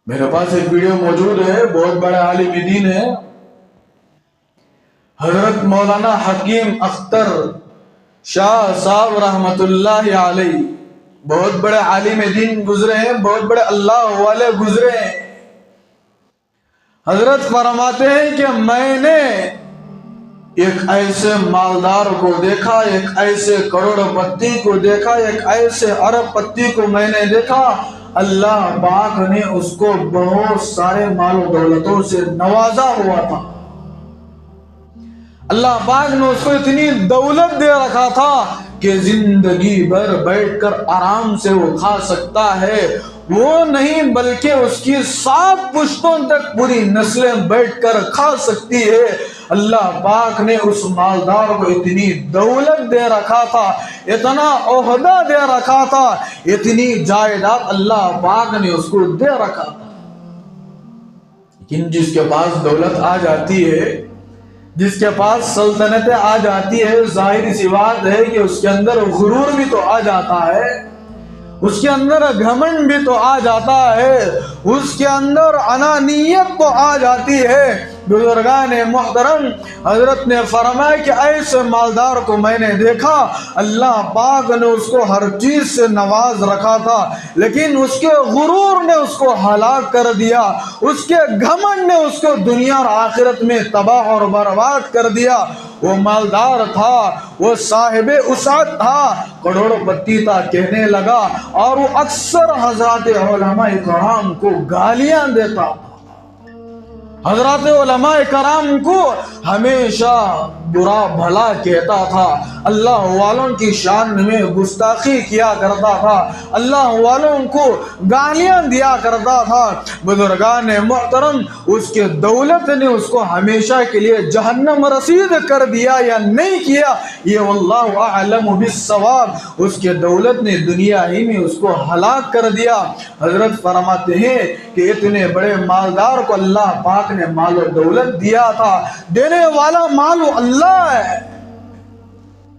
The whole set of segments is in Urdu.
میرے پاس ایک ویڈیو موجود ہے، بہت بڑے عالم دین ہے حضرت مولانا حکیم اختر شاہ صاحب رحمت اللہ علیہ، بہت بڑے عالم دین گزرے ہیں، بہت بڑے اللہ والے گزرے ہیں۔ حضرت فرماتے ہیں کہ میں نے ایک ایسے مالدار کو دیکھا، ایک ایسے کروڑ پتی کو دیکھا، ایک ایسے ارب پتی کو میں نے دیکھا، اللہ پاک نے اس کو بہت سارے مال و دولتوں سے نوازا ہوا تھا۔ اللہ پاک نے اس کو اتنی دولت دے رکھا تھا کہ زندگی بھر بیٹھ کر آرام سے وہ کھا سکتا ہے، وہ نہیں بلکہ اس کی 7 پشتوں تک پوری نسلیں بیٹھ کر کھا سکتی ہے۔ اللہ پاک نے اس مالدار کو اتنی دولت دے رکھا تھا، اتنا عہدہ دے رکھا تھا، اتنی جائیداد اللہ پاک نے اس کو دے رکھا تھا۔ لیکن جس کے پاس دولت آ جاتی ہے، جس کے پاس سلطنتیں آ جاتی ہے، ظاہر سی بات ہے کہ اس کے اندر غرور بھی تو آ جاتا ہے، اس کے اندر گھمنڈ بھی تو آ جاتا ہے، اس کے اندر انانیت تو آ جاتی ہے۔ بزرگان محترم حضرت نے فرمایا کہ ایسے مالدار کو میں نے دیکھا، اللہ پاک نے اس کو ہر چیز سے نواز رکھا تھا، لیکن اس کے غرور نے اس کو ہلاک کر دیا، اس کے گھمنڈ نے اس کو دنیا اور آخرت میں تباہ اور برباد کر دیا۔ وہ مالدار تھا، وہ صاحب وسعت تھا، کروڑ پتی تھا کہنے لگا، اور وہ اکثر حضرات علماء کرام کو گالیاں دیتا تھا، حضرات علماء کرام کو ہمیشہ برا بھلا کہتا تھا، اللہ والوں کی شان میں گستاخی کیا کرتا تھا، اللہ والوں کو گالیاں دیا کرتا تھا۔ بزرگان محترم اس کے دولت نے اس کو ہمیشہ کے لیے جہنم رسید کر دیا یا نہیں کیا، یہ واللہ اعلم بالصواب، اس کے دولت نے دنیا ہی میں اس کو ہلاک کر دیا۔ حضرت فرماتے ہیں کہ اتنے بڑے مالدار کو اللہ پاک نے مال و دولت دیا تھا، دینے والا مال اللہ ہے۔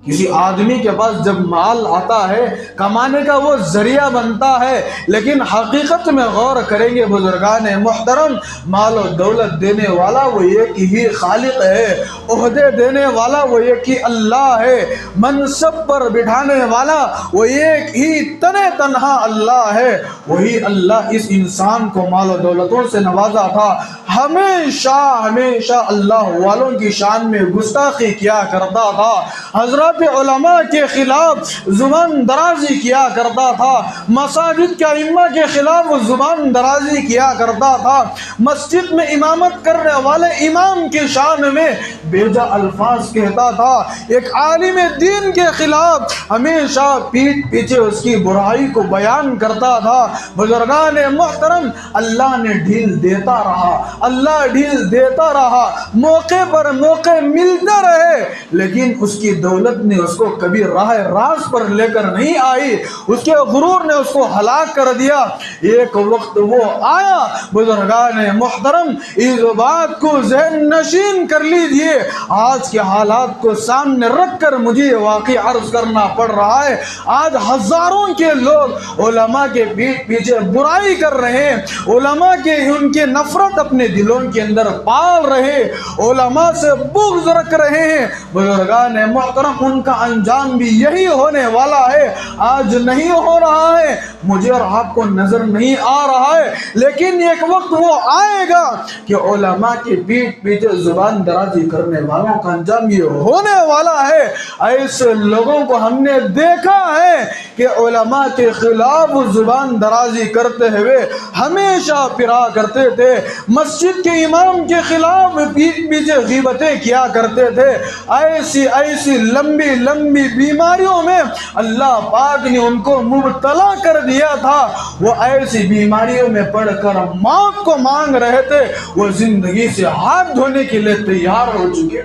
کسی آدمی کے پاس جب مال آتا ہے کمانے کا وہ ذریعہ بنتا ہے، لیکن حقیقت میں غور کریں گے بزرگان محترم، مال و دولت دینے والا وہ ایک ہی خالق ہے، عہدے دینے والا وہ ایک ہی اللہ ہے، منصب پر بٹھانے والا وہ ایک ہی تنہا اللہ ہے۔ وہی اللہ اس انسان کو مال و دولتوں سے نوازا تھا، ہمیشہ اللہ والوں کی شان میں گستاخی کیا کرتا تھا، حضرات علماء کے خلاف زبان درازی کیا کرتا تھا، مساجد کے ائمہ کے خلاف وہ زبان درازی کیا کرتا تھا، مسجد میں امامت کرنے والے امام کی شان میں بیجا الفاظ کہتا تھا، ایک عالم دین کے خلاف ہمیشہ پیٹھ پیچھے اس کی برائی کو بیان کرتا تھا۔ بزرگان محترم اللہ نے ڈھیل دیتا رہا، اللہ ڈھیل دیتا رہا، موقع پر موقع ملتے رہے، لیکن اس کی دولت نے اس کو کبھی راہ راست پر لے کر نہیں آئی، اس کے غرور نے اس کو ہلاک کر دیا۔ ایک وقت وہ آیا، بزرگان محترم اس بات کو ذہن نشین کر لیجئے، آج کے حالات کو سامنے رکھ کر مجھے واقعی عرض کرنا پڑ رہا ہے۔ آج ہزاروں کے لوگ علماء کے پیچھے برائی کر رہے ہیں، علماء کے ان کے نفرت اپنے دلوں کے اندر پال رہے، علماء سے بغض رکھ رہے ہیں۔ بزرگان محترم ان کا انجام بھی یہی ہونے والا ہے، آج نہیں ہو رہا ہے، مجھے اور آپ کو نظر نہیں آ رہا ہے، لیکن ایک وقت وہ آئے گا کہ علماء کی پیٹھ پیچھے زبان درازی کرنے والوں کا انجام یہ ہونے والا ہے۔ ایسے لوگوں کو ہم نے دیکھا ہے کہ علماء کے خلاف زبان درازی کرتے ہوئے ہمیشہ پھرا کرتے تھے، مسجد کے امام کے خلاف پیٹھ پیچھے غیبتیں کیا کرتے تھے، ایسی لمبی بیماریوں میں اللہ پاک نے ان کو مبتلا کر دیا تھا، وہ ایسی بیماریوں میں پڑھ کر موت کو مانگ رہے تھے، وہ زندگی سے ہاتھ دھونے کے لیے تیار ہو چکے۔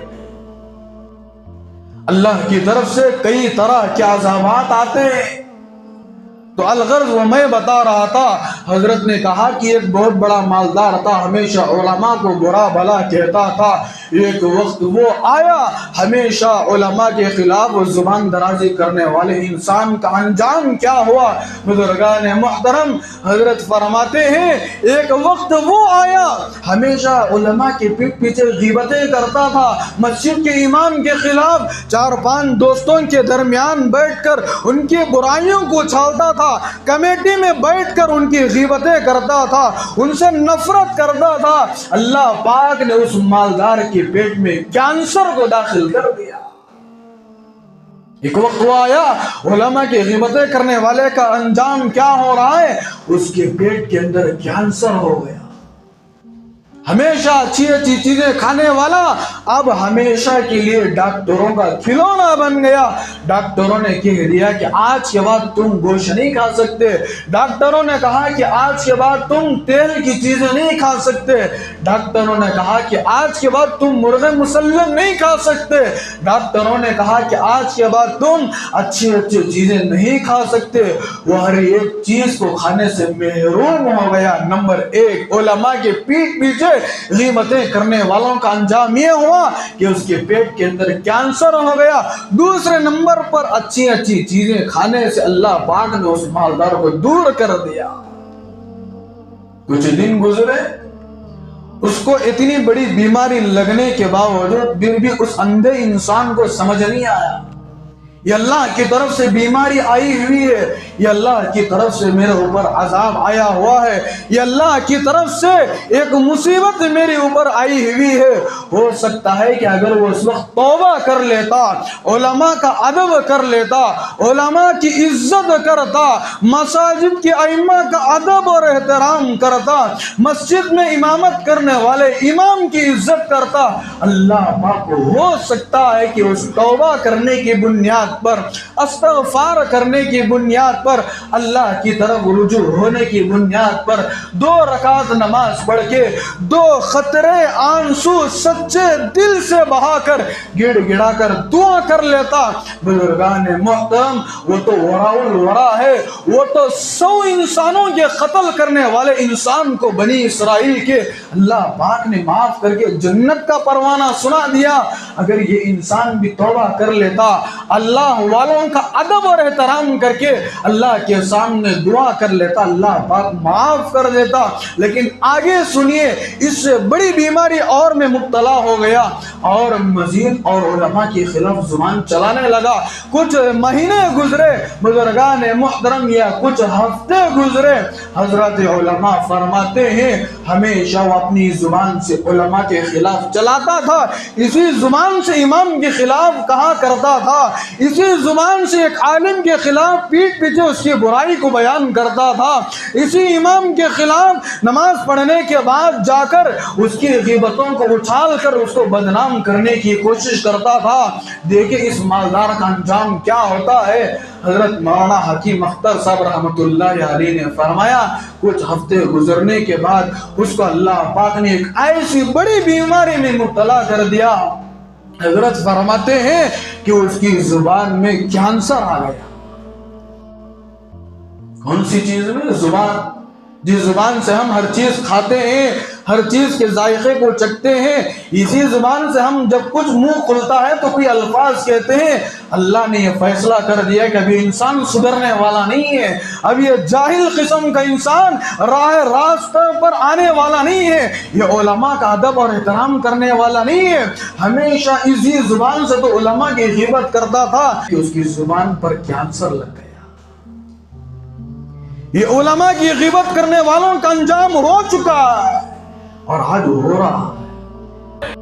اللہ کی طرف سے کئی طرح کے عذابات آتے ہیں، تو الغرض وہ میں بتا رہا تھا، حضرت نے کہا کہ ایک بہت بڑا مالدار تھا، ہمیشہ علماء کو برا بھلا کہتا تھا۔ ایک وقت وہ آیا، ہمیشہ علماء کے خلاف زبان درازی کرنے والے انسان کا انجام کیا ہوا؟ بزرگان محترم حضرت فرماتے ہیں ایک وقت وہ آیا، ہمیشہ علماء کے پیٹھ پیچھے غیبتیں کرتا تھا، مسجد کے امام کے خلاف 4-5 دوستوں کے درمیان بیٹھ کر ان کی برائیوں کو چھالتا تھا، کمیٹی میں بیٹھ کر ان کی غیبتیں کرتا تھا، ان سے نفرت کرتا تھا۔ اللہ پاک نے اس مالدار کے پیٹ میں کینسر کو داخل کر دیا۔ ایک وقت وہ آیا، علماء کی غیبتیں کرنے والے کا انجام کیا ہو رہا ہے؟ اس کے پیٹ کے اندر کینسر ہو گیا۔ ہمیشہ اچھی اچھی چیزیں کھانے والا اب ہمیشہ کے لیے ڈاکٹروں کا کھلونا بن گیا۔ ڈاکٹروں نے کہہ دیا کہ آج کے بعد تم گوشت نہیں کھا سکتے، ڈاکٹروں نے کہا کہ آج کے بعد تم تیل کی چیزیں نہیں کھا سکتے، ڈاکٹروں نے کہا کہ آج کے بعد تم مرغ مسلم نہیں کھا سکتے، ڈاکٹروں نے کہا کہ آج کے بعد تم اچھی اچھی چیزیں نہیں کھا سکتے۔ وہ ہر ایک چیز کو کھانے سے محروم ہو گیا۔ نمبر 1، علماء کے پیٹھ پیچھے غیبتیں کرنے والوں کا انجام یہ ہوا کہ اس کے پیٹ کے اندر کینسر ہو گیا۔ دوسرے نمبر پر اچھی اچھی چیزیں کھانے سے اللہ پاک نے اس مالدار کو دور کر دیا۔ کچھ دن گزرے، اس کو اتنی بڑی بیماری لگنے کے باوجود بھی اس اندھے انسان کو سمجھ نہیں آیا یہ اللہ کی طرف سے بیماری آئی ہوئی ہے، یہ اللہ کی طرف سے میرے اوپر عذاب آیا ہوا ہے، یہ اللہ کی طرف سے ایک مصیبت میرے اوپر آئی ہوئی ہے۔ ہو سکتا ہے کہ اگر وہ اس وقت توبہ کر لیتا، علماء کا ادب کر لیتا، علماء کی عزت کرتا، مساجد کے ائمہ کا ادب اور احترام کرتا، مسجد میں امامت کرنے والے امام کی عزت کرتا، اللہ پاک کو ہو سکتا ہے کہ اس توبہ کرنے کی بنیاد پر، استغفار کرنے کی بنیاد پر، اللہ کی طرف رجوع ہونے کی بنیاد پر 2 رکعت نماز پڑھ کے 2 قطرے آنسو سچے دل سے بہا کر گڑ گڑا کر دعا کر لیتا۔ بزرگان محترم، وہ تو ورا الورا ہے، وہ تو 100 انسانوں کے قتل کرنے والے انسان کو بنی اسرائیل کے اللہ پاک نے معاف کر کے جنت کا پروانہ سنا دیا۔ اگر یہ انسان بھی توبہ کر لیتا، اللہ والوں کا ادب اور احترام کر کے اللہ کے سامنے دعا کر لیتا، اللہ پاک معاف کر دیتا۔ لیکن آگے سنیے، اس سے بڑی بیماری اور میں مبتلا ہو گیا اور مزید اور علماء کے خلاف زبان چلانے لگا۔ کچھ مہینے گزرے بزرگان محترم، یا کچھ ہفتے گزرے، حضرت علماء فرماتے ہیں ہمیشہ وہ اپنی زبان سے علماء کے خلاف چلاتا تھا، اسی زبان سے امام کے خلاف کہا کرتا تھا، اسی زبان سے ایک عالم کے خلاف پیٹھ پیچھے اس کی برائی کو بیان کرتا تھا، اسی امام کے خلاف نماز پڑھنے کے بعد جا کر اس کی غیبتوں کو اچھال کر اس کو بدنام کرنے کی کوشش کرتا تھا۔ دیکھیں اس مالدار کا انجام کیا ہوتا ہے۔ حضرت مولانا حکیم اختر صاحب رحمۃ اللہ علیہ نے فرمایا کچھ ہفتے گزرنے کے بعد اس کو اللہ پاک نے ایک ایسی بڑی بیماری میں مبتلا کر دیا۔ حضرت فرماتے ہیں کہ اس کی زبان میں کینسر آ گیا۔ کون سی چیز میں؟ زبان، جس زبان سے ہم ہر چیز کھاتے ہیں، ہر چیز کے ذائقے کو چکھتے ہیں، اسی زبان سے ہم جب کچھ منہ کھلتا ہے تو کوئی الفاظ کہتے ہیں۔ اللہ نے یہ فیصلہ کر دیا کہ ابھی انسان سدھرنے والا نہیں ہے، اب یہ جاہل قسم کا انسان راہ راستہ پر آنے والا نہیں ہے، یہ علماء کا ادب اور احترام کرنے والا نہیں ہے۔ ہمیشہ اسی زبان سے تو علماء کی غیبت کرتا تھا کہ اس کی زبان پر کینسر لگ گیا۔ یہ علماء کی غیبت کرنے والوں کا انجام ہو چکا ہے اور آج ہو رہا ہے۔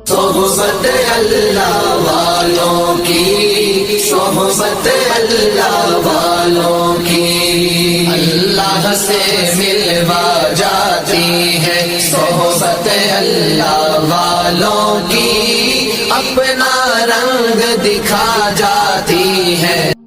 صحبت اللہ والوں کی، صحبت اللہ والوں کی اللہ سے ملوا جاتی ہے، صحبت اللہ والوں کی اپنا رنگ دکھا جاتی ہے۔